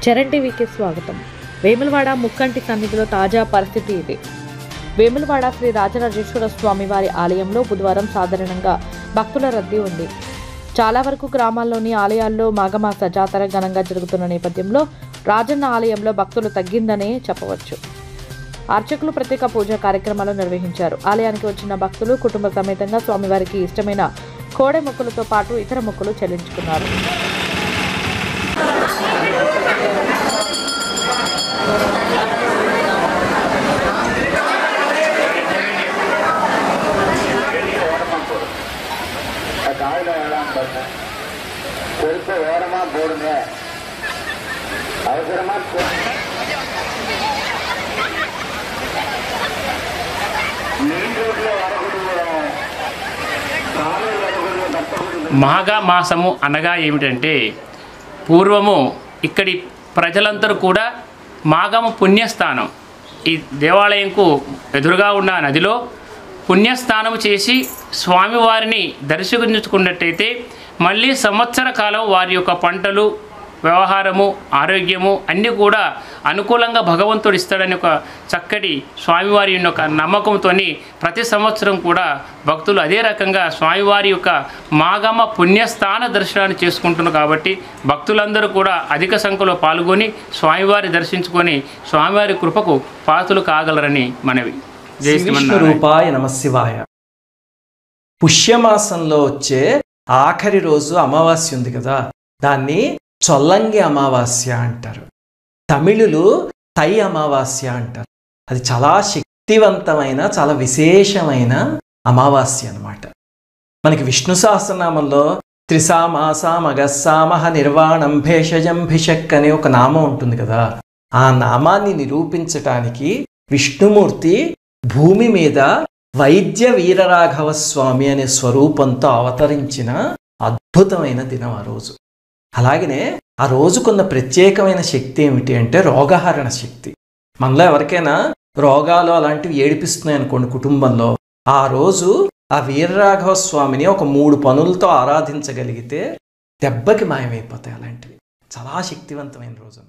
చరణ్ టీవీకి స్వాగతం. వేములవాడ ముక్కంటి సన్నిధిలో తాజా పరిస్థితి ఇది. వేములవాడ శ్రీ రాజరాజేశ్వర స్వామి వారి ఆలయంలో బుధవారం సాధారణంగా భక్తుల రద్దీ ఉంది. చాలా వరకు గ్రామాల్లోని ఆలయాల్లో మాఘమాస జాతర ఘనంగా జరుగుతున్న నేపథ్యంలో రాజన్న ఆలయంలో భక్తులు తగ్గిందనే చెప్పవచ్చు. అర్చకులు ప్రత్యేక పూజా కార్యక్రమాలు నిర్వహించారు. ఆలయానికి వచ్చిన భక్తులు కుటుంబ సమేతంగా స్వామివారికి ఇష్టమైన కోడె మొక్కులతో పాటు ఇతర మొక్కులు చెల్లించుకున్నారు. మాఘ మాసము అనగా ఏమిటంటే, పూర్వము ఇక్కడి ప్రజలందరూ కూడా మాఘము పుణ్యస్థానం, ఈ దేవాలయంకు ఎదురుగా ఉన్న నదిలో పుణ్యస్నానం చేసి స్వామివారిని దర్శించుకున్నట్టయితే మళ్ళీ సంవత్సర కాలం వారి యొక్క పంటలు, వ్యవహారము, ఆరోగ్యము అన్నీ కూడా అనుకూలంగా భగవంతుడు ఇస్తాడని ఒక చక్కటి స్వామివారి యొక్క నమ్మకంతో ప్రతి సంవత్సరం కూడా భక్తులు అదే రకంగా స్వామివారి యొక్క మాఘమ పుణ్యస్థాన దర్శనాన్ని చేసుకుంటున్నారు. కాబట్టి భక్తులందరూ కూడా అధిక సంఖ్యలో పాల్గొని స్వామివారి దర్శించుకొని స్వామివారి కృపకు పాత్రలు కాగలరని మనవి. జై రూపాయ నమశివాయ. పుష్యమాసంలో వచ్చే ఆఖరి రోజు అమావాస్య ఉంది కదా, దాన్ని చొల్లంగి అమావాస్య అంటారు. తమిళులు తై అమావాస్య అంటారు. అది చాలా శక్తివంతమైన, చాలా విశేషమైన అమావాస్య అన్నమాట. మనకి విష్ణు సహస్రనామంలో త్రిసామాసామ అగస్సామహ నిర్వాణం భేషజం భిషక్ అనే ఒక నామం ఉంటుంది కదా, ఆ నామాన్ని నిరూపించటానికి విష్ణుమూర్తి భూమి మీద వైద్య వీరరాఘవ స్వామి అనే స్వరూపంతో అవతరించిన అద్భుతమైన దినం ఆ రోజు. అలాగనే ఆ రోజుకున్న ప్రత్యేకమైన శక్తి ఏమిటి అంటే రోగహరణ శక్తి. మనలో ఎవరికైనా రోగాలు అలాంటివి ఏడిపిస్తున్నాయి అనుకోండి కుటుంబంలో, ఆ రోజు ఆ వీరరాఘవ స్వామిని ఒక 3 పనులతో ఆరాధించగలిగితే దెబ్బకి మాయమైపోతాయి. అలాంటివి చాలా శక్తివంతమైన రోజు.